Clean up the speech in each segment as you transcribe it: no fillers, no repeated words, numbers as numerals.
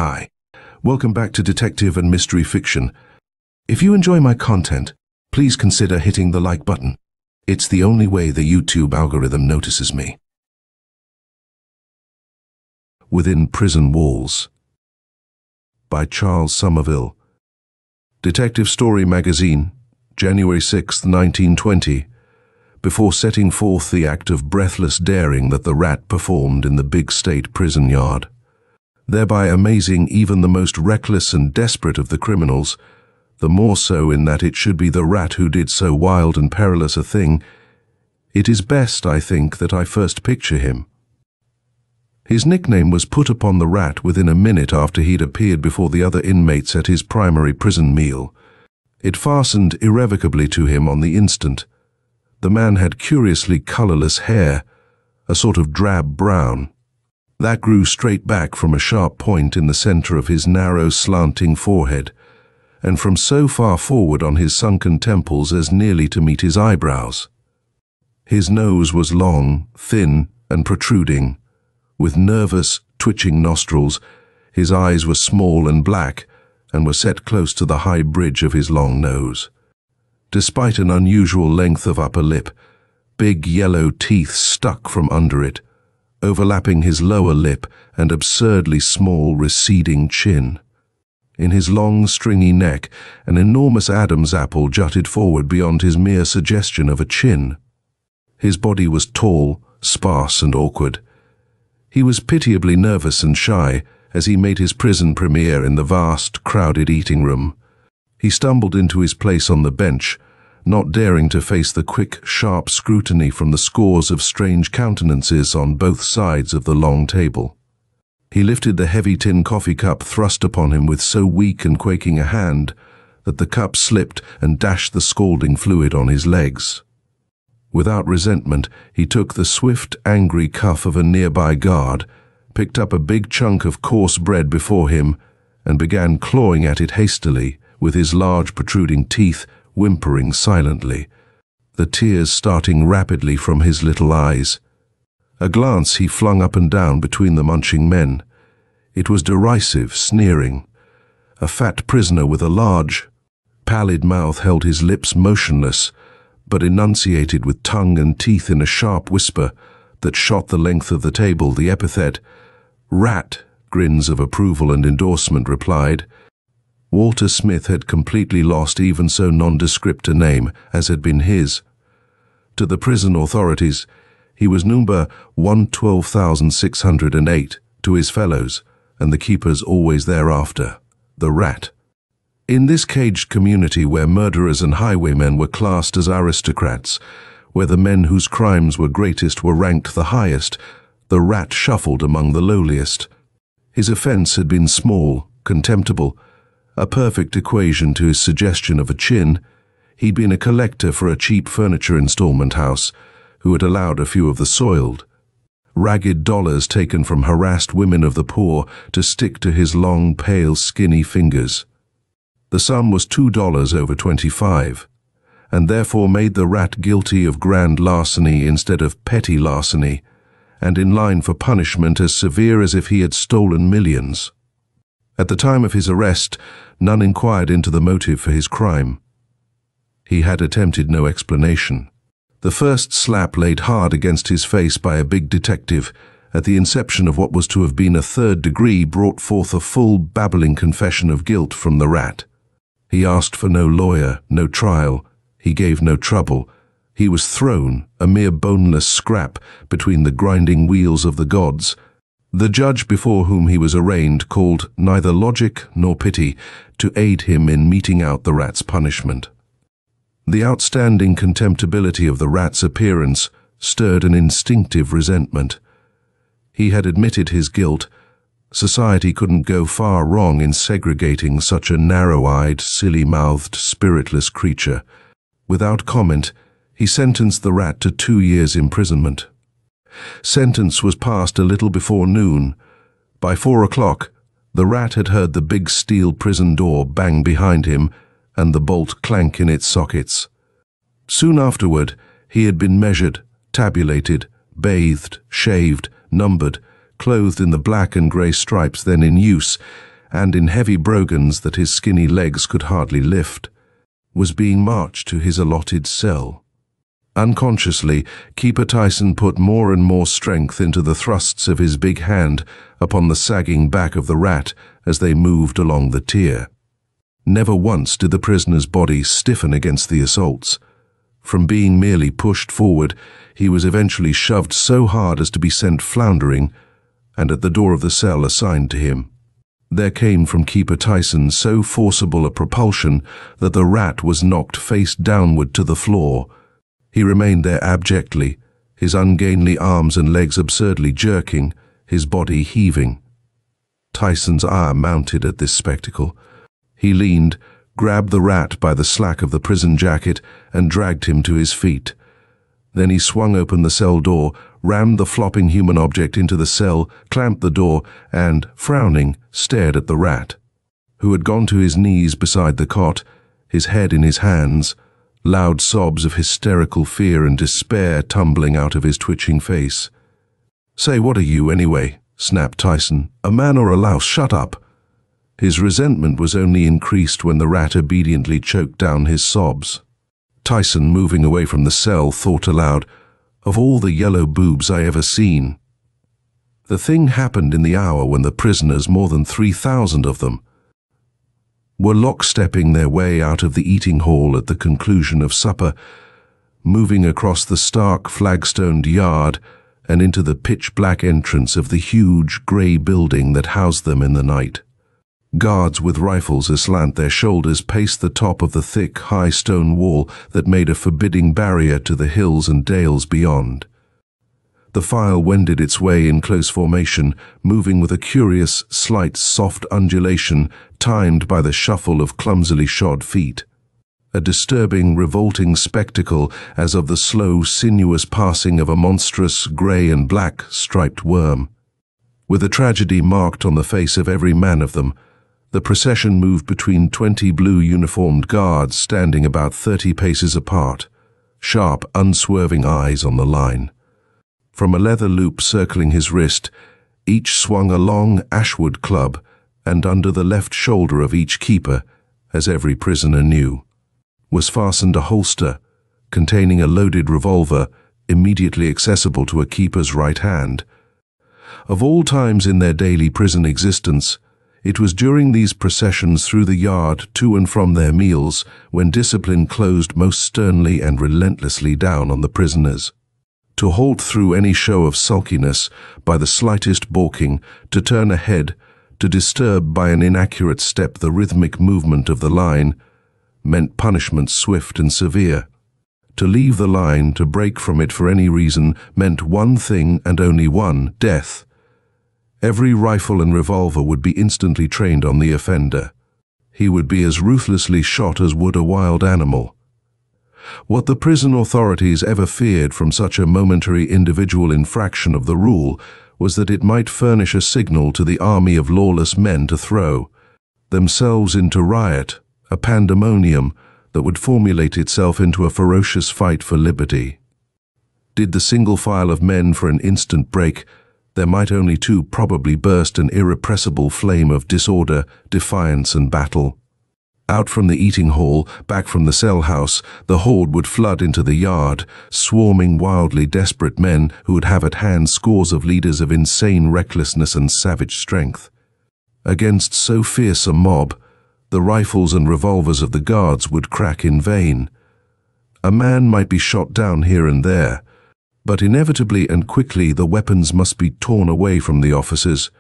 Hi, welcome back to Detective and Mystery Fiction. If you enjoy my content, please consider hitting the like button. It's the only way the YouTube algorithm notices me. Within Prison Walls by Charles Somerville. Detective Story Magazine, January 6, 1920. Before setting forth the act of breathless daring that the rat performed in the big state prison yard, thereby amazing even the most reckless and desperate of the criminals, the more so in that it should be the rat who did so wild and perilous a thing, it is best, I think, that I first picture him. His nickname was put upon the rat within a minute after he'd appeared before the other inmates at his primary prison meal. It fastened irrevocably to him on the instant. The man had curiously colorless hair, a sort of drab brown, that grew straight back from a sharp point in the center of his narrow, slanting forehead, and from so far forward on his sunken temples as nearly to meet his eyebrows. His nose was long, thin, and protruding, with nervous, twitching nostrils. His eyes were small and black, and were set close to the high bridge of his long nose. Despite an unusual length of upper lip, big yellow teeth stuck from under it, overlapping his lower lip and absurdly small, receding chin. In his long, stringy neck, an enormous Adam's apple jutted forward beyond his mere suggestion of a chin. His body was tall, sparse, and awkward. He was pitiably nervous and shy as he made his prison premiere in the vast, crowded eating room. He stumbled into his place on the bench, not daring to face the quick, sharp scrutiny from the scores of strange countenances on both sides of the long table. He lifted the heavy tin coffee cup thrust upon him with so weak and quaking a hand that the cup slipped and dashed the scalding fluid on his legs. Without resentment, he took the swift, angry cuff of a nearby guard, picked up a big chunk of coarse bread before him, and began clawing at it hastily, with his large protruding teeth, whimpering silently, the tears starting rapidly from his little eyes. A glance he flung up and down between the munching men. It was derisive, sneering. A fat prisoner with a large, pallid mouth held his lips motionless, but enunciated with tongue and teeth in a sharp whisper that shot the length of the table the epithet "rat." Grins of approval and endorsement replied. Walter Smith had completely lost even so nondescript a name as had been his. To the prison authorities, he was number 112,608, to his fellows, and the keepers always thereafter, the rat. In this caged community where murderers and highwaymen were classed as aristocrats, where the men whose crimes were greatest were ranked the highest, the rat shuffled among the lowliest. His offense had been small, contemptible, a perfect equation to his suggestion of a chin. He'd been a collector for a cheap furniture installment house, who had allowed a few of the soiled, ragged dollars taken from harassed women of the poor to stick to his long, pale, skinny fingers. The sum was $2 over 25, and therefore made the rat guilty of grand larceny instead of petty larceny, and in line for punishment as severe as if he had stolen millions. At the time of his arrest, none inquired into the motive for his crime. He had attempted no explanation. The first slap laid hard against his face by a big detective at the inception of what was to have been a third degree brought forth a full, babbling confession of guilt from the rat. He asked for no lawyer, no trial. He gave no trouble. He was thrown, a mere boneless scrap, between the grinding wheels of the gods. The judge before whom he was arraigned called neither logic nor pity to aid him in meting out the rat's punishment. The outstanding contemptibility of the rat's appearance stirred an instinctive resentment. He had admitted his guilt. Society couldn't go far wrong in segregating such a narrow-eyed, silly-mouthed, spiritless creature. Without comment, he sentenced the rat to 2 years' imprisonment. Sentence was passed a little before noon. By 4 o'clock, the rat had heard the big steel prison door bang behind him and the bolt clank in its sockets. Soon afterward, he had been measured, tabulated, bathed, shaved, numbered, clothed in the black and grey stripes then in use, and in heavy brogans that his skinny legs could hardly lift, was being marched to his allotted cell. Unconsciously, Keeper Tyson put more and more strength into the thrusts of his big hand upon the sagging back of the rat as they moved along the tier. Never once did the prisoner's body stiffen against the assaults. From being merely pushed forward, he was eventually shoved so hard as to be sent floundering, and at the door of the cell assigned to him. There came from Keeper Tyson so forcible a propulsion that the rat was knocked face downward to the floor. He remained there abjectly, his ungainly arms and legs absurdly jerking, his body heaving. Tyson's ire mounted at this spectacle. He leaned, grabbed the rat by the slack of the prison jacket, and dragged him to his feet. Then he swung open the cell door, rammed the flopping human object into the cell, clamped the door, and, frowning, stared at the rat, who had gone to his knees beside the cot, his head in his hands, loud sobs of hysterical fear and despair tumbling out of his twitching face. "Say, what are you, anyway?" snapped Tyson. "A man or a louse? Shut up!" His resentment was only increased when the rat obediently choked down his sobs. Tyson, moving away from the cell, thought aloud, "Of all the yellow boobs I ever seen." The thing happened in the hour when the prisoners, more than 3,000 of them, were lockstepping their way out of the eating hall at the conclusion of supper, moving across the stark flagstoned yard and into the pitch-black entrance of the huge grey building that housed them in the night. Guards with rifles aslant their shoulders paced the top of the thick, high stone wall that made a forbidding barrier to the hills and dales beyond. The file wended its way in close formation, moving with a curious, slight, soft undulation timed by the shuffle of clumsily shod feet. A disturbing, revolting spectacle as of the slow, sinuous passing of a monstrous grey and black striped worm. With a tragedy marked on the face of every man of them, the procession moved between 20 blue uniformed guards standing about 30 paces apart, sharp, unswerving eyes on the line. From a leather loop circling his wrist, each swung a long ashwood club, and under the left shoulder of each keeper, as every prisoner knew, was fastened a holster containing a loaded revolver immediately accessible to a keeper's right hand. Of all times in their daily prison existence, it was during these processions through the yard to and from their meals when discipline closed most sternly and relentlessly down on the prisoners. To halt through any show of sulkiness by the slightest balking, to turn ahead, to disturb by an inaccurate step the rhythmic movement of the line, meant punishment swift and severe. To leave the line, to break from it for any reason, meant one thing and only one: death. Every rifle and revolver would be instantly trained on the offender. He would be as ruthlessly shot as would a wild animal. What the prison authorities ever feared from such a momentary individual infraction of the rule was that it might furnish a signal to the army of lawless men to throw themselves into riot, a pandemonium that would formulate itself into a ferocious fight for liberty. Did the single file of men for an instant break, there might only too probably burst an irrepressible flame of disorder, defiance, and battle. Out from the eating hall, back from the cell house, the horde would flood into the yard, swarming wildly desperate men who would have at hand scores of leaders of insane recklessness and savage strength. Against so fierce a mob, the rifles and revolvers of the guards would crack in vain. A man might be shot down here and there, but inevitably and quickly the weapons must be torn away from the officers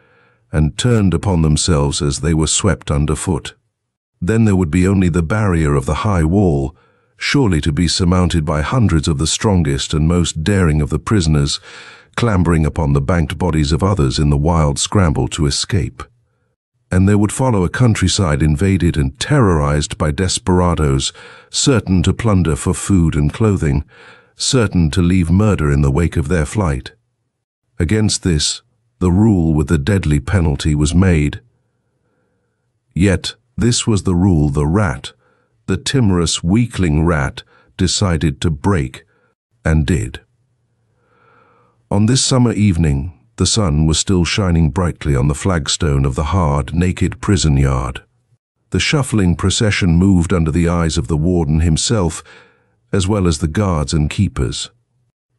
and turned upon themselves as they were swept underfoot. Then there would be only the barrier of the high wall, surely to be surmounted by hundreds of the strongest and most daring of the prisoners, clambering upon the banked bodies of others in the wild scramble to escape. And there would follow a countryside invaded and terrorized by desperadoes, certain to plunder for food and clothing, certain to leave murder in the wake of their flight. Against this, the rule with the deadly penalty was made. Yet, this was the rule the rat, the timorous weakling rat, decided to break, and did. On this summer evening, The sun was still shining brightly on the flagstone of the hard, naked prison yard. The shuffling procession moved under the eyes of the warden himself, as well as the guards and keepers.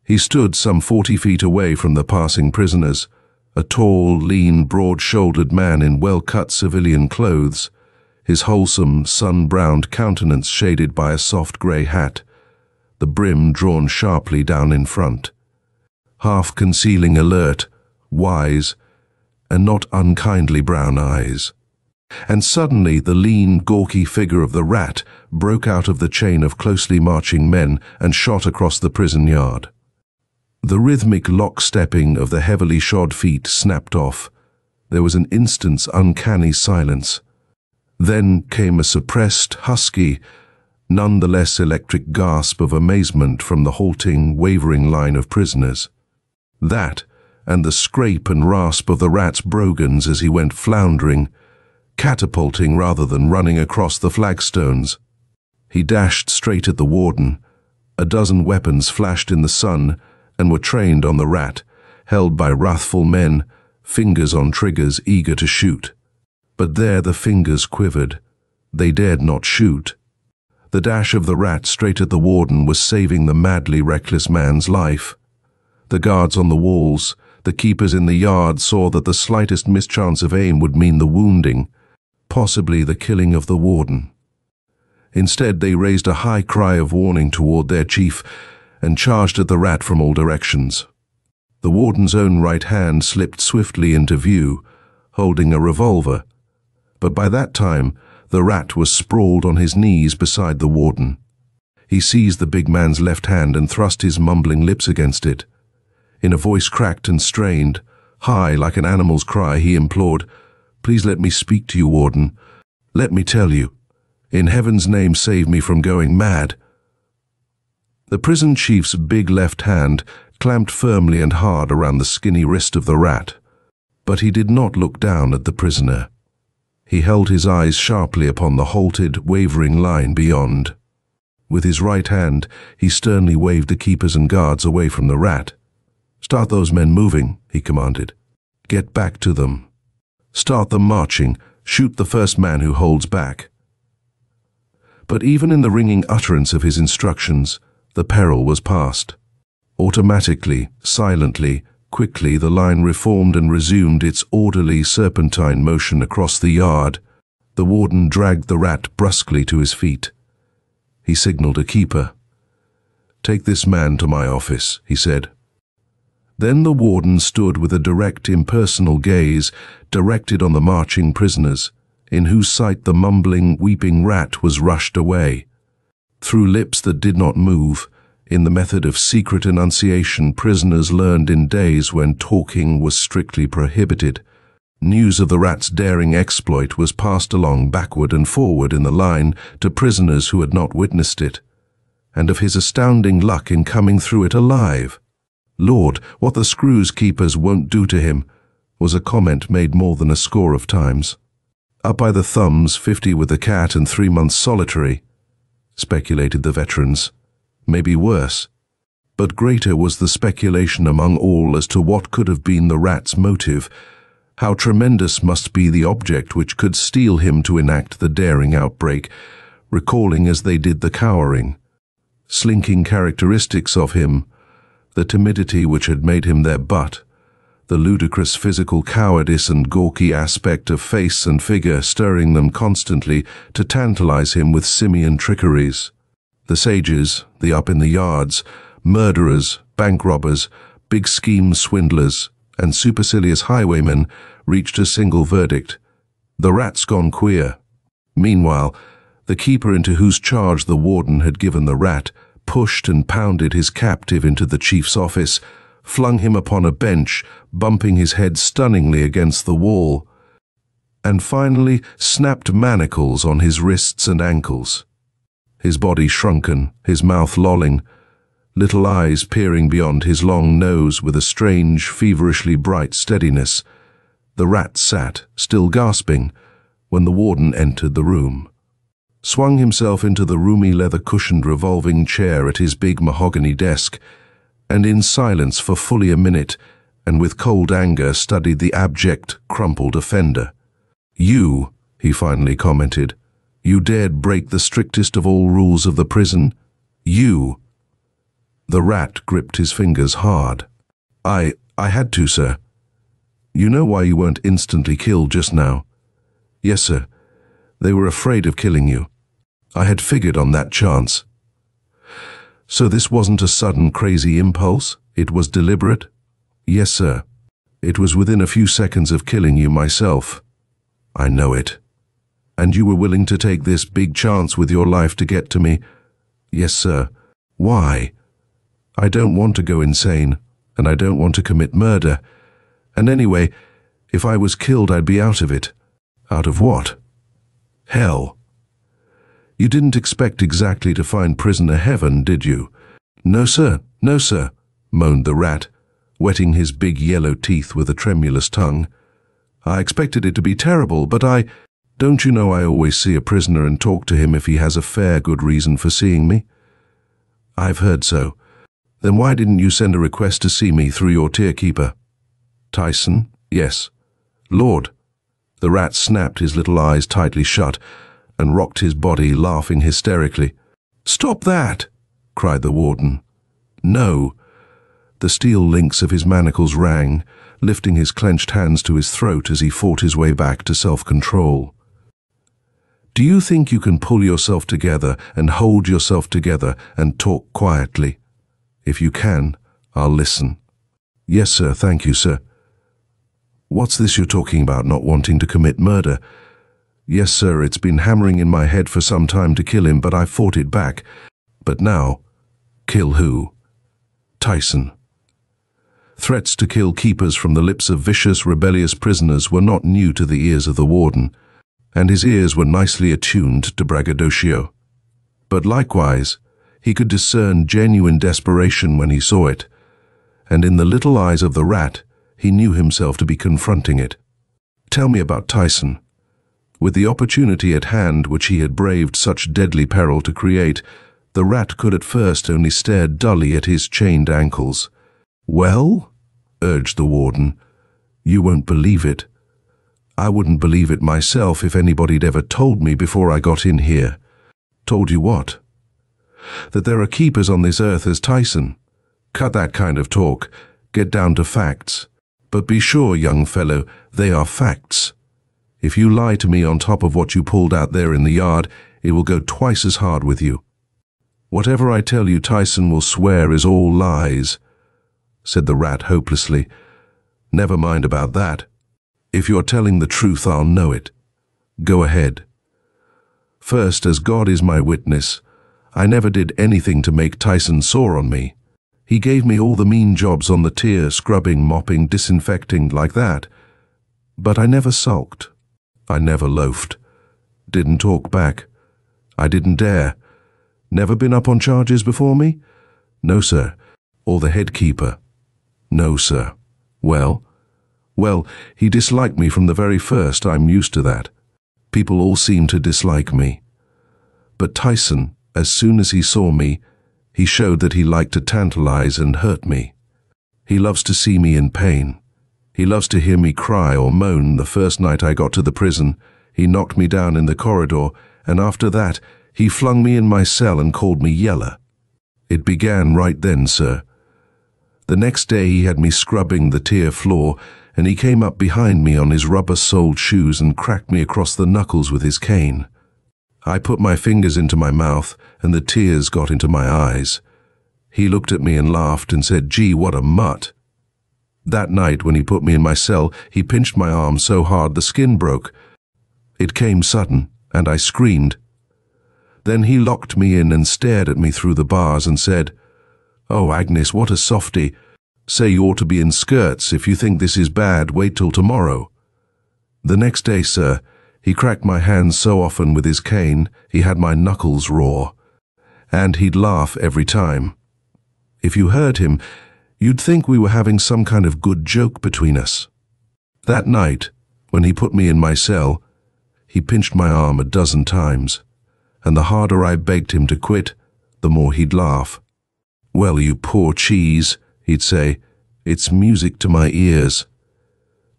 He stood some 40 feet away from the passing prisoners, a tall, lean, broad-shouldered man in well-cut civilian clothes, his wholesome, sun-browned countenance shaded by a soft grey hat, the brim drawn sharply down in front, half concealing alert, wise, and not unkindly brown eyes. And suddenly the lean, gawky figure of the rat broke out of the chain of closely marching men and shot across the prison yard. The rhythmic lock-stepping of the heavily shod feet snapped off. There was an instant's uncanny silence. Then came a suppressed, husky, none the less electric gasp of amazement from the halting, wavering line of prisoners. That, and the scrape and rasp of the rat's brogans as he went floundering, catapulting rather than running across the flagstones. He dashed straight at the warden. A dozen weapons flashed in the sun and were trained on the rat, held by wrathful men, fingers on triggers eager to shoot. But there the fingers quivered. They dared not shoot. The dash of the rat straight at the warden was saving the madly reckless man's life. The guards on the walls, the keepers in the yard saw that the slightest mischance of aim would mean the wounding, possibly the killing of the warden. Instead, they raised a high cry of warning toward their chief and charged at the rat from all directions. The warden's own right hand slipped swiftly into view, holding a revolver, but by that time the rat was sprawled on his knees beside the warden. He seized the big man's left hand and thrust his mumbling lips against it. In a voice cracked and strained, high like an animal's cry, he implored, "Please let me speak to you, warden. Let me tell you. In heaven's name, save me from going mad." The prison chief's big left hand clamped firmly and hard around the skinny wrist of the rat, but he did not look down at the prisoner. He held his eyes sharply upon the halted, wavering line beyond. With his right hand, he sternly waved the keepers and guards away from the rat. "Start those men moving," he commanded. "Get back to them. Start them marching. Shoot the first man who holds back." But even in the ringing utterance of his instructions, the peril was past. Automatically, silently, quickly, the line reformed and resumed its orderly, serpentine motion across the yard. The warden dragged the rat brusquely to his feet. He signaled a keeper. "Take this man to my office," he said. Then the warden stood with a direct, impersonal gaze directed on the marching prisoners, in whose sight the mumbling, weeping rat was rushed away. Through lips that did not move, in the method of secret enunciation prisoners learned in days when talking was strictly prohibited, news of the rat's daring exploit was passed along backward and forward in the line to prisoners who had not witnessed it, and of his astounding luck in coming through it alive. "Lord, what the screws keepers won't do to him," was a comment made more than a score of times. "Up by the thumbs, 50 with the cat and 3 months solitary," speculated the veterans. Maybe worse. But greater was the speculation among all as to what could have been the rat's motive. How tremendous must be the object which could steel him to enact the daring outbreak, recalling as they did the cowering, slinking characteristics of him, the timidity which had made him their butt, the ludicrous physical cowardice and gawky aspect of face and figure stirring them constantly to tantalize him with simian trickeries. The sages, the up-in-the-yards, murderers, bank robbers, big scheme swindlers, and supercilious highwaymen reached a single verdict: the rat's gone queer. Meanwhile, the keeper into whose charge the warden had given the rat pushed and pounded his captive into the chief's office, flung him upon a bench, bumping his head stunningly against the wall, and finally snapped manacles on his wrists and ankles. His body shrunken, his mouth lolling, little eyes peering beyond his long nose with a strange, feverishly bright steadiness, the rat sat, still gasping, when the warden entered the room, swung himself into the roomy leather-cushioned revolving chair at his big mahogany desk, and in silence for fully a minute, and with cold anger studied the abject, crumpled offender. "You," he finally commented, "you dared break the strictest of all rules of the prison? You." The rat gripped his fingers hard. I had to, sir." "You know why you weren't instantly killed just now?" "Yes, sir. They were afraid of killing you. I had figured on that chance." "So this wasn't a sudden crazy impulse? It was deliberate?" "Yes, sir. It was within a few seconds of killing you myself." "I know it." "And you were willing to take this big chance with your life to get to me?" "Yes, sir." "Why?" "I don't want to go insane, and I don't want to commit murder. And anyway, if I was killed, I'd be out of it." "Out of what?" "Hell." "You didn't expect exactly to find prisoner heaven, did you?" "No, sir. No, sir," moaned the rat, wetting his big yellow teeth with a tremulous tongue. "I expected it to be terrible, but don't you know I always see a prisoner and talk to him if he has a fair good reason for seeing me?" "I've heard so. Then why didn't you send a request to see me through your tier-keeper?" "Tyson? Yes." "Lord." The rat snapped his little eyes tightly shut and rocked his body, laughing hysterically. "Stop that!" cried the warden. "No." The steel links of his manacles rang, lifting his clenched hands to his throat as he fought his way back to self-control. "Do you think you can pull yourself together and hold yourself together and talk quietly? If you can, I'll listen." "Yes, sir, thank you, sir." "What's this you're talking about, not wanting to commit murder?" "Yes, sir, it's been hammering in my head for some time to kill him, but I fought it back. But now—" "Kill who?" "Tyson." Threats to kill keepers from the lips of vicious, rebellious prisoners were not new to the ears of the warden, and his ears were nicely attuned to braggadocio. But likewise, he could discern genuine desperation when he saw it, and in the little eyes of the rat, he knew himself to be confronting it. "Tell me about Tyson." With the opportunity at hand which he had braved such deadly peril to create, the rat could at first only stare dully at his chained ankles. "Well?" urged the warden. "You won't believe it. I wouldn't believe it myself if anybody'd ever told me before I got in here." "Told you what?" "That there are keepers on this earth as Tyson. Cut that kind of talk. Get down to facts. But be sure, young fellow, they are facts. If you lie to me on top of what you pulled out there in the yard, it will go twice as hard with you." "Whatever I tell you, Tyson will swear is all lies," said the rat hopelessly. "Never mind about that. If you're telling the truth, I'll know it. Go ahead." "First, as God is my witness, I never did anything to make Tyson sore on me. He gave me all the mean jobs on the tier, scrubbing, mopping, disinfecting, like that. But I never sulked. I never loafed. Didn't talk back. I didn't dare. Never been up on charges before me? No, sir. Or the head keeper? No, sir. Well, he disliked me from the very first. I'm used to that. People all seem to dislike me. But Tyson, as soon as he saw me, he showed that he liked to tantalize and hurt me. He loves to see me in pain. He loves to hear me cry or moan. The first night I got to the prison, he knocked me down in the corridor, and after that, he flung me in my cell and called me Yeller. It began right then, sir. The next day he had me scrubbing the tier floor, and he came up behind me on his rubber-soled shoes and cracked me across the knuckles with his cane. I put my fingers into my mouth, and the tears got into my eyes. He looked at me and laughed and said, "Gee, what a mutt." That night, when he put me in my cell, he pinched my arm so hard the skin broke. It came sudden, and I screamed. Then he locked me in and stared at me through the bars and said, "Oh, Agnes, what a softy. Say you ought to be in skirts. If you think this is bad, wait till tomorrow." The next day, sir, he cracked my hands so often with his cane, he had my knuckles raw. And he'd laugh every time. If you heard him, you'd think we were having some kind of good joke between us. That night, when he put me in my cell, he pinched my arm a dozen times, and the harder I begged him to quit, the more he'd laugh. "Well, you poor cheese," he'd say, It's music to my ears.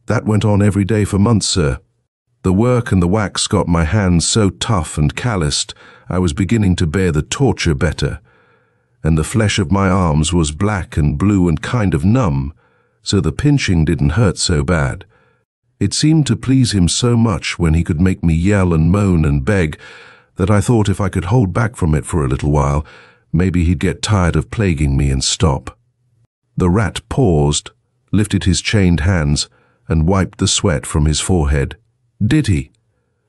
That went on every day for months, sir. The work and the wax got my hands so tough and calloused, I was beginning to bear the torture better. And the flesh of my arms was black and blue and kind of numb, so the pinching didn't hurt so bad. It seemed to please him so much when he could make me yell and moan and beg that I thought if I could hold back from it for a little while, maybe he'd get tired of plaguing me and stop. The rat paused, lifted his chained hands, and wiped the sweat from his forehead. Did he?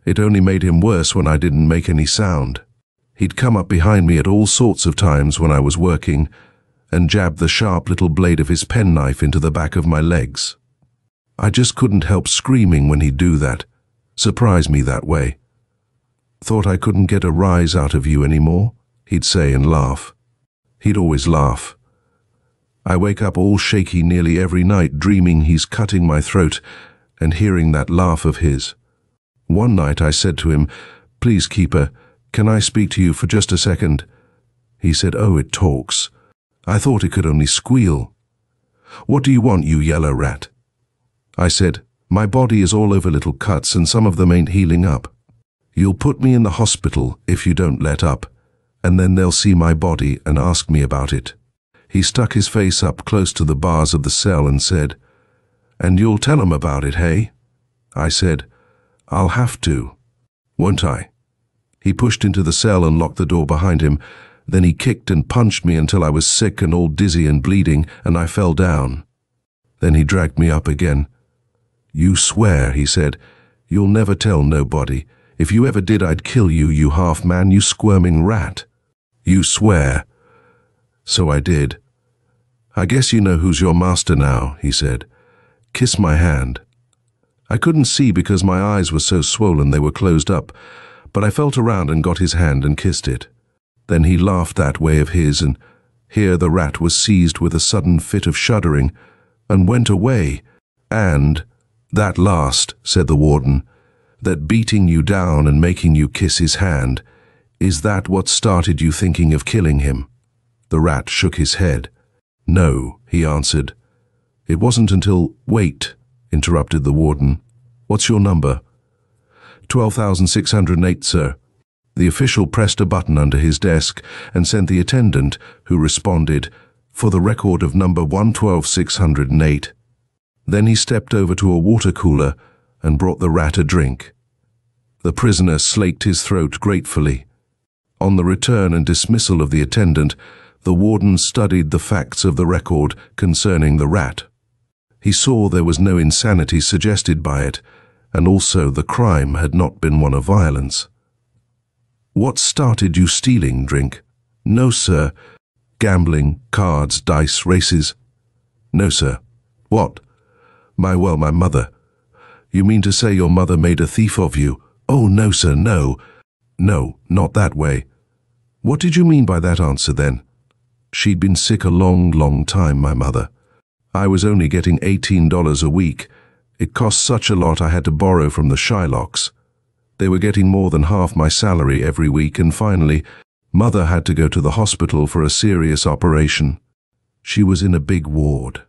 It only made him worse when I didn't make any sound. He'd come up behind me at all sorts of times when I was working and jabbed the sharp little blade of his penknife into the back of my legs. I just couldn't help screaming when he'd do that, surprise me that way. Thought I couldn't get a rise out of you anymore, he'd say and laugh. He'd always laugh. I wake up all shaky nearly every night dreaming he's cutting my throat and hearing that laugh of his. One night I said to him, "Please, keeper, can I speak to you for just a second?" He said, "Oh, it talks." I thought it could only squeal. "What do you want, you yellow rat?" I said, "My body is all over little cuts and some of them ain't healing up. You'll put me in the hospital if you don't let up, and then they'll see my body and ask me about it." He stuck his face up close to the bars of the cell and said, "And you'll tell 'em about it, hey?" I said, "I'll have to, won't I?" He pushed into the cell and locked the door behind him. Then he kicked and punched me until I was sick and all dizzy and bleeding, and I fell down. Then he dragged me up again. "You swear," he said, "you'll never tell nobody. If you ever did, I'd kill you, you half-man, you squirming rat. You swear." So I did. "I guess you know who's your master now," he said. "Kiss my hand." I couldn't see because my eyes were so swollen they were closed up, but I felt around and got his hand and kissed it. Then he laughed that way of his, and here the rat was seized with a sudden fit of shuddering and went away. "And that last," said the warden, "that beating you down and making you kiss his hand, is that what started you thinking of killing him?" The rat shook his head. "No," he answered. "It wasn't until—" "Wait," interrupted the warden. "What's your number?" 12,608, sir." The official pressed a button under his desk and sent the attendant, who responded, "For the record of number 112,608. Then he stepped over to a water cooler and brought the rat a drink. The prisoner slaked his throat gratefully. On the return and dismissal of the attendant, the warden studied the facts of the record concerning the rat. He saw there was no insanity suggested by it, and also the crime had not been one of violence. "What started you stealing drink?" "No, sir." "Gambling, cards, dice, races?" "No, sir." "What?" My mother." "You mean to say your mother made a thief of you?" "Oh, no, sir, no." "No, not that way." "What did you mean by that answer then?" "She'd been sick a long, long time, my mother. I was only getting $18 a week. It cost such a lot I had to borrow from the Shylocks. They were getting more than half my salary every week, and finally, Mother had to go to the hospital for a serious operation. She was in a big ward.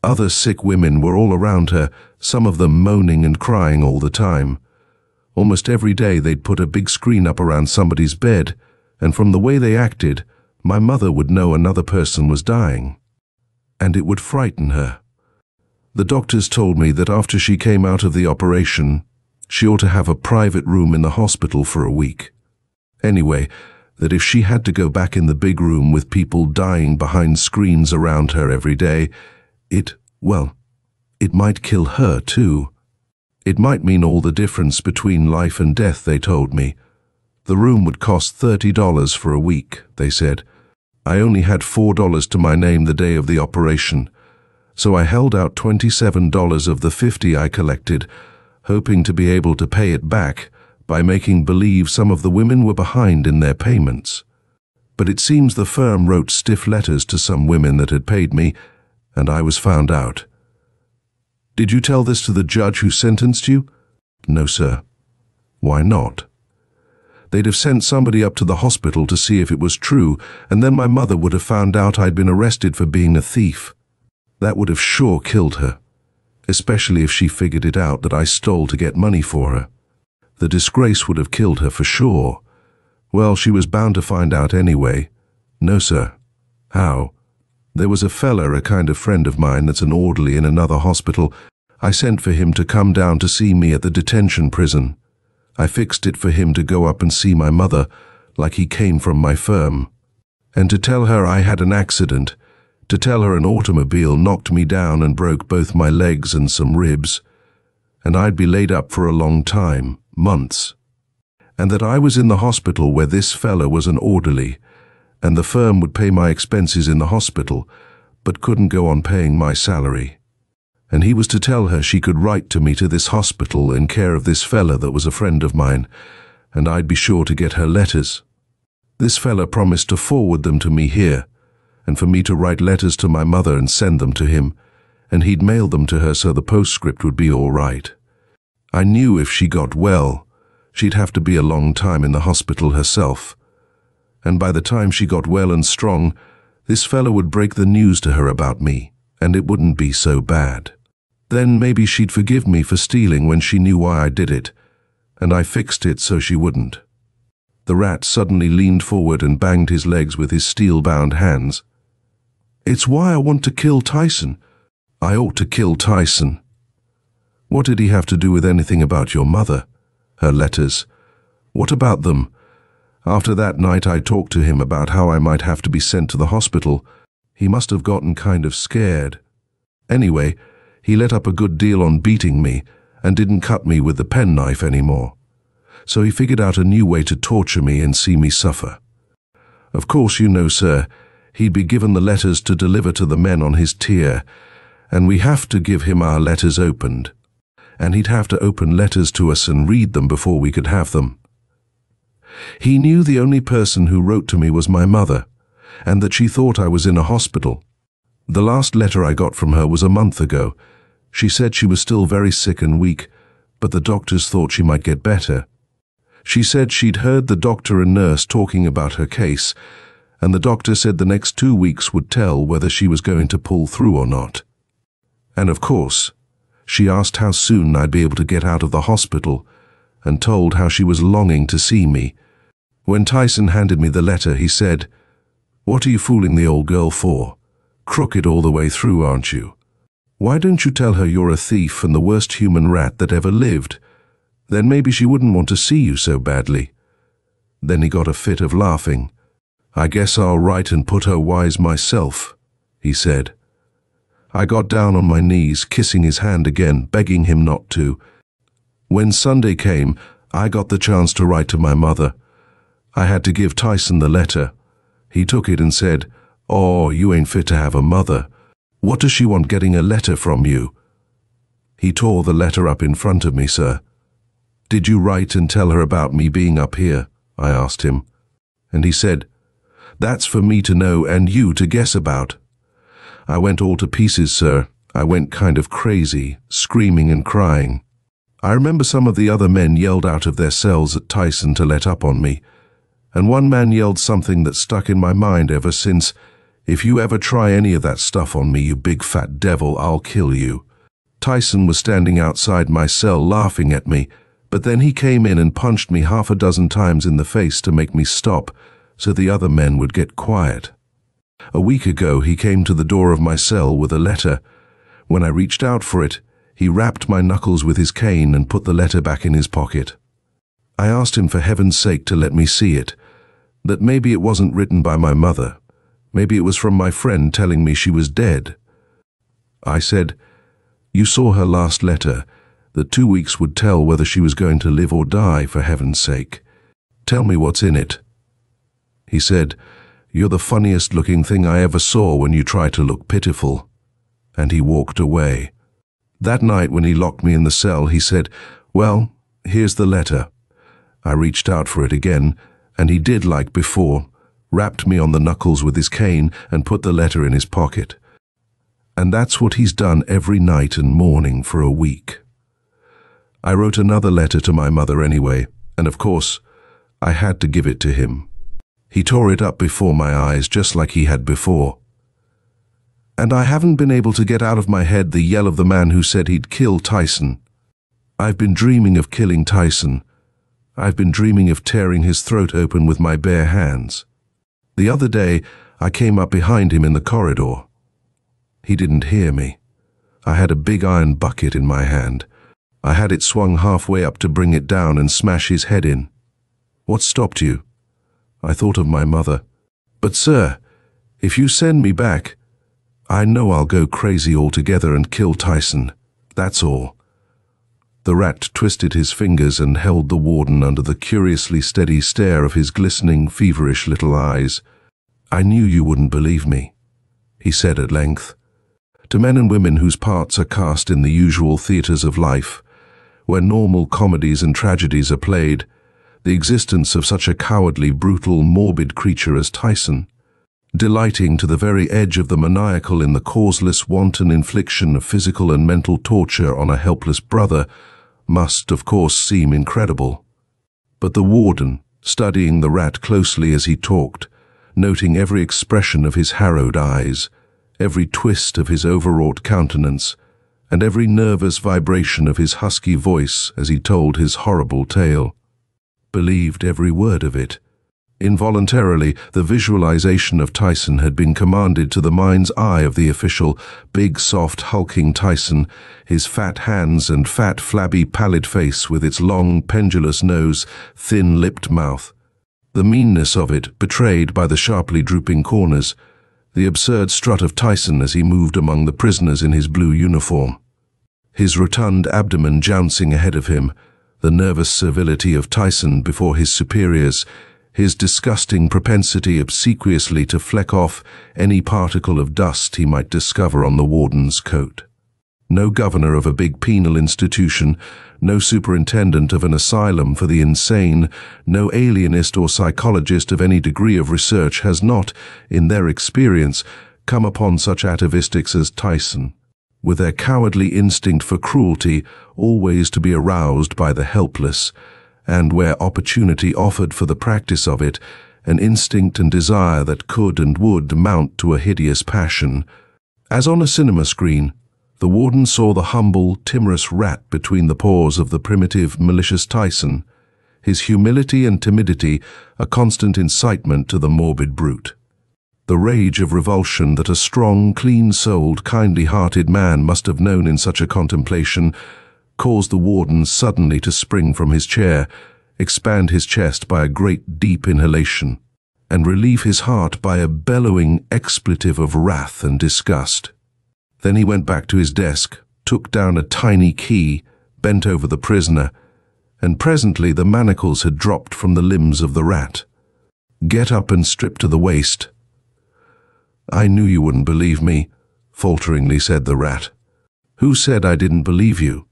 Other sick women were all around her, some of them moaning and crying all the time. Almost every day they'd put a big screen up around somebody's bed, and from the way they acted, my mother would know another person was dying. And it would frighten her. The doctors told me that after she came out of the operation, she ought to have a private room in the hospital for a week. Anyway, that if she had to go back in the big room with people dying behind screens around her every day, it might kill her too. It might mean all the difference between life and death, they told me. The room would cost $30 for a week, they said. I only had $4 to my name the day of the operation, so I held out $27 of the $50 I collected, hoping to be able to pay it back by making believe some of the women were behind in their payments. But it seems the firm wrote stiff letters to some women that had paid me, and I was found out. Did you tell this to the judge who sentenced you? No, sir. Why not? They'd have sent somebody up to the hospital to see if it was true, and then my mother would have found out I'd been arrested for being a thief. That would have sure killed her, especially if she figured it out that I stole to get money for her. The disgrace would have killed her for sure. Well, she was bound to find out anyway. No, sir. How? There was a fella, a kind of friend of mine that's an orderly in another hospital. I sent for him to come down to see me at the detention prison. I fixed it for him to go up and see my mother, like he came from my firm. And to tell her I had an accident, to tell her an automobile knocked me down and broke both my legs and some ribs, and I'd be laid up for a long time, months, and that I was in the hospital where this fella was an orderly, and the firm would pay my expenses in the hospital, but couldn't go on paying my salary. And he was to tell her she could write to me to this hospital in care of this fella that was a friend of mine, and I'd be sure to get her letters. This fella promised to forward them to me here, and for me to write letters to my mother and send them to him, and he'd mail them to her so the postscript would be all right. I knew if she got well, she'd have to be a long time in the hospital herself, and by the time she got well and strong, this fella would break the news to her about me, and it wouldn't be so bad. Then maybe she'd forgive me for stealing when she knew why I did it, and I fixed it so she wouldn't. The rat suddenly leaned forward and banged his legs with his steel-bound hands. It's why I want to kill Tyson. I ought to kill Tyson. What did he have to do with anything about your mother? Her letters? What about them? After that night I talked to him about how I might have to be sent to the hospital. He must have gotten kind of scared. Anyway, he let up a good deal on beating me and didn't cut me with the penknife anymore. So he figured out a new way to torture me and see me suffer. Of course, you know, sir, he'd be given the letters to deliver to the men on his tier, and we have to give him our letters opened. And he'd have to open letters to us and read them before we could have them. He knew the only person who wrote to me was my mother, and that she thought I was in a hospital. The last letter I got from her was a month ago. She said she was still very sick and weak, but the doctors thought she might get better. She said she'd heard the doctor and nurse talking about her case, and the doctor said the next 2 weeks would tell whether she was going to pull through or not. And of course, she asked how soon I'd be able to get out of the hospital, and told how she was longing to see me. When Tyson handed me the letter, he said, "What are you fooling the old girl for? Crooked all the way through, aren't you? Why don't you tell her you're a thief and the worst human rat that ever lived? Then maybe she wouldn't want to see you so badly." Then he got a fit of laughing. "I guess I'll write and put her wise myself," he said. I got down on my knees, kissing his hand again, begging him not to. When Sunday came, I got the chance to write to my mother. I had to give Tyson the letter. He took it and said, "Oh, you ain't fit to have a mother. What does she want getting a letter from you?" He tore the letter up in front of me, sir. "Did you write and tell her about me being up here?" I asked him. And he said, "That's for me to know and you to guess about." I went all to pieces, sir. I went kind of crazy, screaming and crying. I remember some of the other men yelled out of their cells at Tyson to let up on me, and one man yelled something that stuck in my mind ever since, "If you ever try any of that stuff on me, you big fat devil, I'll kill you." Tyson was standing outside my cell laughing at me, but then he came in and punched me 6 times in the face to make me stop, so the other men would get quiet. A week ago, he came to the door of my cell with a letter. When I reached out for it, he rapped my knuckles with his cane and put the letter back in his pocket. I asked him for heaven's sake to let me see it, that maybe it wasn't written by my mother. Maybe it was from my friend telling me she was dead. I said, "You saw her last letter, that 2 weeks would tell whether she was going to live or die, for heaven's sake. Tell me what's in it." He said, "You're the funniest looking thing I ever saw when you try to look pitiful." And he walked away. That night when he locked me in the cell, he said, "Well, here's the letter." I reached out for it again, and he did like before, rapped me on the knuckles with his cane and put the letter in his pocket. And that's what he's done every night and morning for a week. I wrote another letter to my mother anyway, and of course, I had to give it to him. He tore it up before my eyes just like he had before. And I haven't been able to get out of my head the yell of the man who said he'd kill Tyson. I've been dreaming of killing Tyson. I've been dreaming of tearing his throat open with my bare hands. The other day, I came up behind him in the corridor. He didn't hear me. I had a big iron bucket in my hand. I had it swung halfway up to bring it down and smash his head in. What stopped you? I thought of my mother. But sir, if you send me back, I know I'll go crazy altogether and kill Tyson. That's all. The rat twisted his fingers and held the warden under the curiously steady stare of his glistening, feverish little eyes. I knew you wouldn't believe me, he said at length. To men and women whose parts are cast in the usual theatres of life, where normal comedies and tragedies are played, the existence of such a cowardly, brutal, morbid creature as Tyson, delighting to the very edge of the maniacal in the causeless, wanton infliction of physical and mental torture on a helpless brother, must, of course, seem incredible. But the warden, studying the rat closely as he talked, noting every expression of his harrowed eyes, every twist of his overwrought countenance, and every nervous vibration of his husky voice as he told his horrible tale, believed every word of it. Involuntarily, the visualization of Tyson had been commanded to the mind's eye of the official, big, soft, hulking Tyson, his fat hands and fat, flabby, pallid face with its long, pendulous nose, thin-lipped mouth. The meanness of it betrayed by the sharply drooping corners, the absurd strut of Tyson as he moved among the prisoners in his blue uniform. His rotund abdomen jouncing ahead of him, the nervous servility of Tyson before his superiors, his disgusting propensity obsequiously to fleck off any particle of dust he might discover on the warden's coat. No governor of a big penal institution, no superintendent of an asylum for the insane, no alienist or psychologist of any degree of research has not, in their experience, come upon such atavistics as Tyson, with their cowardly instinct for cruelty always to be aroused by the helpless, and where opportunity offered for the practice of it, an instinct and desire that could and would mount to a hideous passion. As on a cinema screen, the warden saw the humble, timorous rat between the paws of the primitive, malicious Tyson, his humility and timidity a constant incitement to the morbid brute. The rage of revulsion that a strong, clean-souled, kindly-hearted man must have known in such a contemplation caused the warden suddenly to spring from his chair, expand his chest by a great deep inhalation, and relieve his heart by a bellowing expletive of wrath and disgust. Then he went back to his desk, took down a tiny key, bent over the prisoner, and presently the manacles had dropped from the limbs of the rat. "Get up and strip to the waist." "I knew you wouldn't believe me," falteringly said the rat. "Who said I didn't believe you?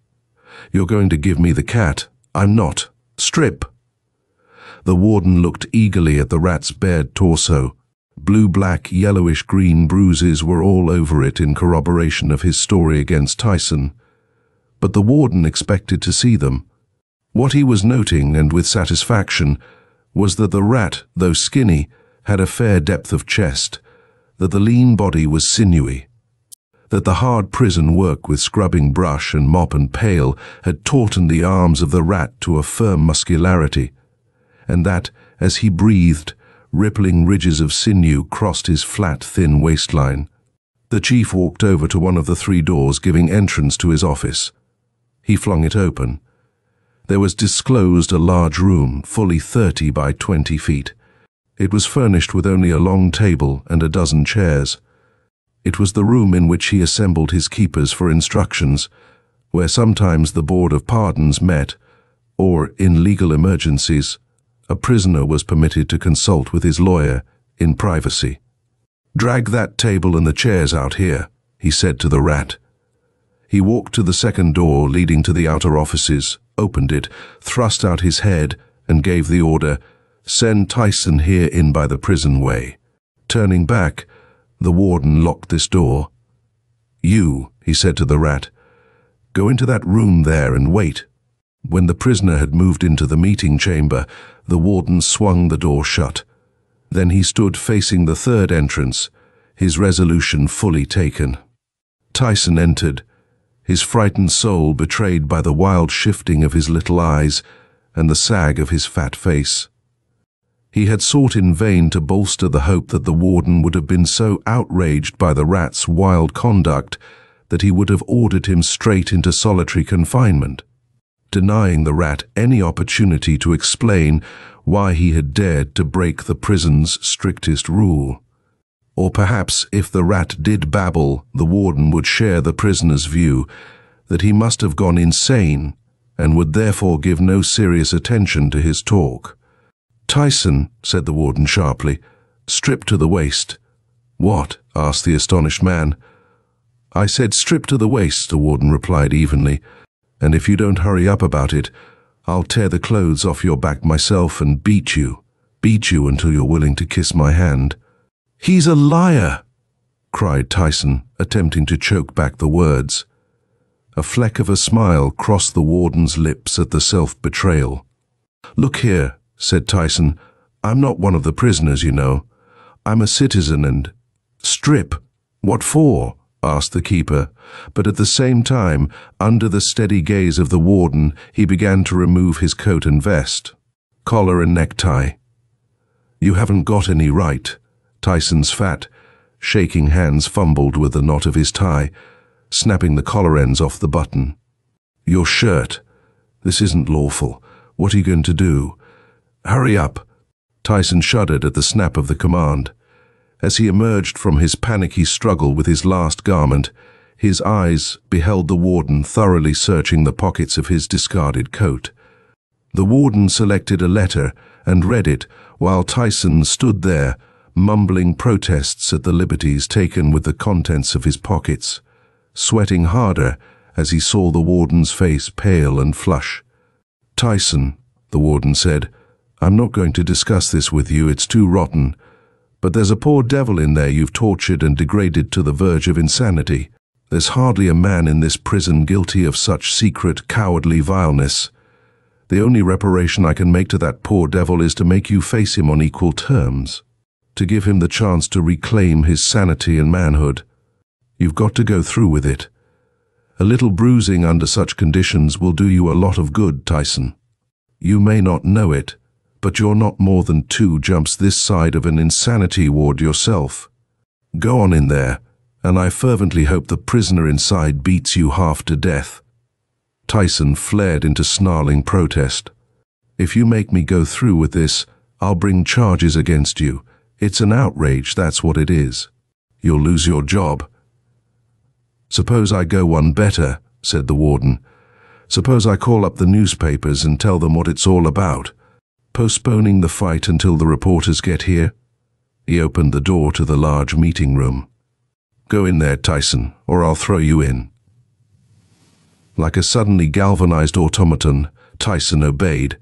You're going to give me the cat. I'm not. Strip." The warden looked eagerly at the rat's bared torso. Blue-black, yellowish-green bruises were all over it in corroboration of his story against Tyson. But the warden expected to see them. What he was noting, and with satisfaction, was that the rat, though skinny, had a fair depth of chest, that the lean body was sinewy, that the hard prison work with scrubbing brush and mop and pail had tautened the arms of the rat to a firm muscularity, and that, as he breathed, rippling ridges of sinew crossed his flat, thin waistline. The chief walked over to one of the 3 doors giving entrance to his office. He flung it open. There was disclosed a large room, fully 30 by 20 feet. It was furnished with only a long table and a dozen chairs. It was the room in which he assembled his keepers for instructions, where sometimes the Board of Pardons met, or, in legal emergencies, a prisoner was permitted to consult with his lawyer in privacy. "Drag that table and the chairs out here," he said to the rat. He walked to the second door leading to the outer offices, opened it, thrust out his head, and gave the order, "Send Tyson here in by the prison way." Turning back, the warden locked this door. "You," he said to the rat, "go into that room there and wait." When the prisoner had moved into the meeting chamber, the warden swung the door shut. Then he stood facing the third entrance, his resolution fully taken. Tyson entered, his frightened soul betrayed by the wild shifting of his little eyes and the sag of his fat face. He had sought in vain to bolster the hope that the warden would have been so outraged by the rat's wild conduct that he would have ordered him straight into solitary confinement, denying the rat any opportunity to explain why he had dared to break the prison's strictest rule. Or perhaps if the rat did babble, the warden would share the prisoner's view that he must have gone insane and would therefore give no serious attention to his talk. "Tyson," said the warden sharply, "stripped to the waist." "What?" asked the astonished man. "I said stripped to the waist," the warden replied evenly, "and if you don't hurry up about it, I'll tear the clothes off your back myself and beat you until you're willing to kiss my hand." "He's a liar!" cried Tyson, attempting to choke back the words. A fleck of a smile crossed the warden's lips at the self-betrayal. "Look here," said Tyson, "I'm not one of the prisoners, you know. I'm a citizen and—" "Strip? What for?" asked the keeper, but at the same time, under the steady gaze of the warden, he began to remove his coat and vest, collar and necktie. "You haven't got any right." Tyson's fat, shaking hands fumbled with the knot of his tie, snapping the collar ends off the button. "Your shirt. This isn't lawful. What are you going to do?" "Hurry up." Tyson shuddered at the snap of the command. As he emerged from his panicky struggle with his last garment, his eyes beheld the warden thoroughly searching the pockets of his discarded coat. The warden selected a letter and read it while Tyson stood there, mumbling protests at the liberties taken with the contents of his pockets, sweating harder as he saw the warden's face pale and flush. "Tyson," the warden said, "I'm not going to discuss this with you, it's too rotten. But there's a poor devil in there you've tortured and degraded to the verge of insanity. There's hardly a man in this prison guilty of such secret, cowardly vileness. The only reparation I can make to that poor devil is to make you face him on equal terms, to give him the chance to reclaim his sanity and manhood. You've got to go through with it. A little bruising under such conditions will do you a lot of good, Tyson. You may not know it, but you're not more than 2 jumps this side of an insanity ward yourself. Go on in there, and I fervently hope the prisoner inside beats you half to death." Tyson flared into snarling protest. "If you make me go through with this, I'll bring charges against you. It's an outrage, that's what it is. You'll lose your job." "Suppose I go one better," said the warden. "Suppose I call up the newspapers and tell them what it's all about, postponing the fight until the reporters get here." He opened the door to the large meeting room. "Go in there, Tyson, or I'll throw you in." Like a suddenly galvanized automaton, Tyson obeyed.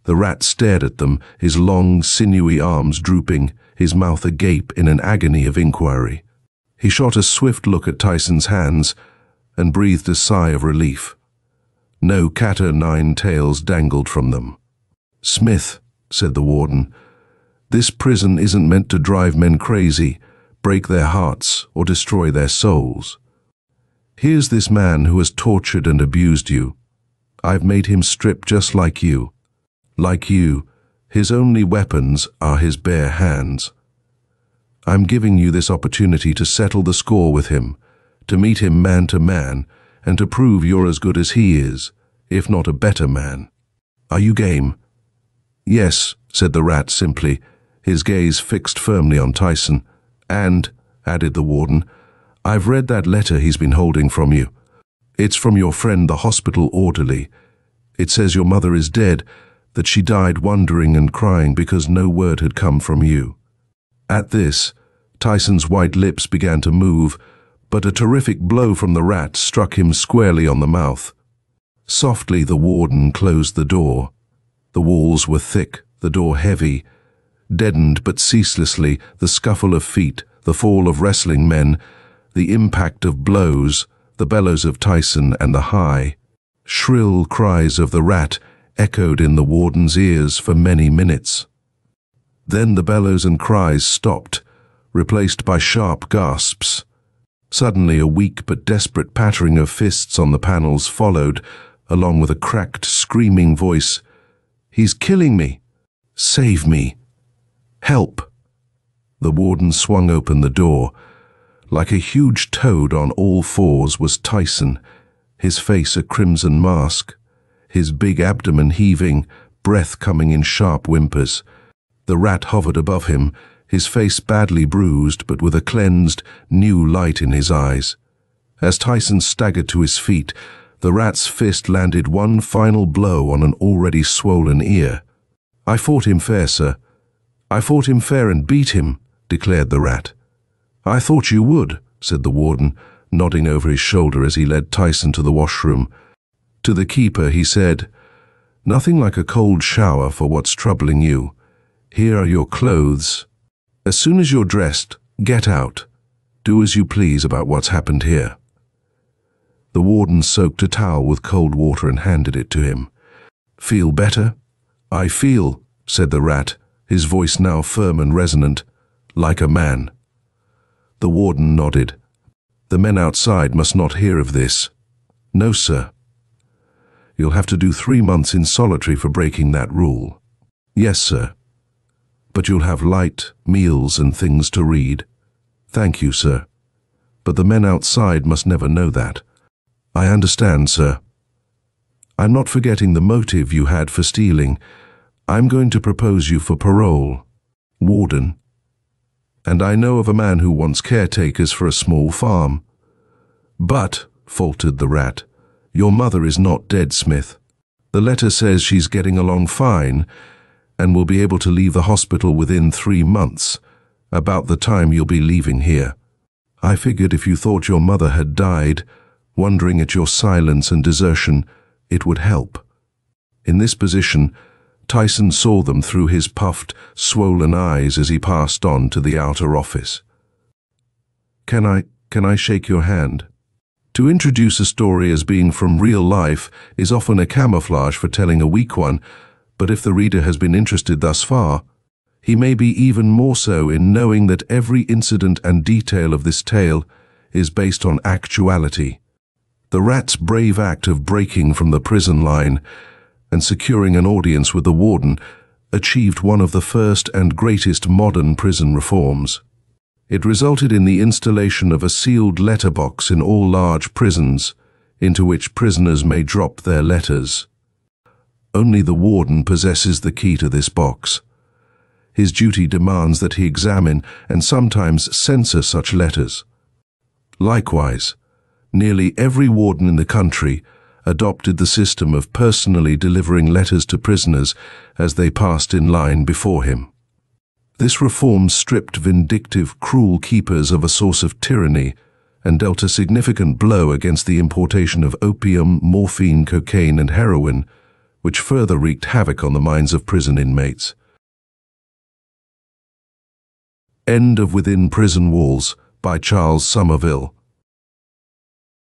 The rat stared at them, his long, sinewy arms drooping, his mouth agape in an agony of inquiry. He shot a swift look at Tyson's hands and breathed a sigh of relief. No cat-o'-nine tails dangled from them. "Smith," said the warden, "this prison isn't meant to drive men crazy, break their hearts, or destroy their souls. Here's this man who has tortured and abused you. I've made him strip just like you. Like you, his only weapons are his bare hands. I'm giving you this opportunity to settle the score with him, to meet him man to man, and to prove you're as good as he is, if not a better man. Are you game?" "Yes," said the rat simply, his gaze fixed firmly on Tyson. "And," added the warden, "I've read that letter he's been holding from you. It's from your friend the hospital orderly. It says your mother is dead, that she died wondering and crying because no word had come from you." At this, Tyson's white lips began to move, but a terrific blow from the rat struck him squarely on the mouth. Softly the warden closed the door. The walls were thick, the door heavy. Deadened but ceaselessly, the scuffle of feet, the fall of wrestling men, the impact of blows, the bellows of Tyson and the high, shrill cries of the rat echoed in the warden's ears for many minutes. Then the bellows and cries stopped, replaced by sharp gasps. Suddenly, a weak but desperate pattering of fists on the panels followed, along with a cracked, screaming voice. "He's killing me! Save me! Help!" The warden swung open the door. Like a huge toad on all fours was Tyson, his face a crimson mask, his big abdomen heaving, breath coming in sharp whimpers. The rat hovered above him, his face badly bruised but with a cleansed, new light in his eyes. As Tyson staggered to his feet, the rat's fist landed one final blow on an already swollen ear. "I fought him fair, sir. I fought him fair and beat him," declared the rat. "I thought you would," said the warden, nodding over his shoulder as he led Tyson to the washroom. To the keeper he said, "Nothing like a cold shower for what's troubling you. Here are your clothes. As soon as you're dressed, get out. Do as you please about what's happened here." The warden soaked a towel with cold water and handed it to him. "Feel better?" "I feel," said the rat, his voice now firm and resonant, "like a man." The warden nodded. "The men outside must not hear of this." "No, sir." "You'll have to do 3 months in solitary for breaking that rule." "Yes, sir. But you'll have light, meals and things to read." "Thank you, sir. But the men outside must never know that." "I understand, sir." "I'm not forgetting the motive you had for stealing. I'm going to propose you for parole." "Warden." "And I know of a man who wants caretakers for a small farm." "But," faltered the rat, "your mother is not dead, Smith. The letter says she's getting along fine and will be able to leave the hospital within 3 months, about the time you'll be leaving here. I figured if you thought your mother had died, wondering at your silence and desertion, it would help." In this position, Tyson saw them through his puffed, swollen eyes as he passed on to the outer office. Can I shake your hand?" To introduce a story as being from real life is often a camouflage for telling a weak one, but if the reader has been interested thus far, he may be even more so in knowing that every incident and detail of this tale is based on actuality. The rat's brave act of breaking from the prison line and securing an audience with the warden achieved one of the first and greatest modern prison reforms. It resulted in the installation of a sealed letterbox in all large prisons, into which prisoners may drop their letters. Only the warden possesses the key to this box. His duty demands that he examine and sometimes censor such letters. Likewise, nearly every warden in the country adopted the system of personally delivering letters to prisoners as they passed in line before him. This reform stripped vindictive, cruel keepers of a source of tyranny and dealt a significant blow against the importation of opium, morphine, cocaine, and heroin, which further wreaked havoc on the minds of prison inmates. End of Within Prison Walls by Somerville.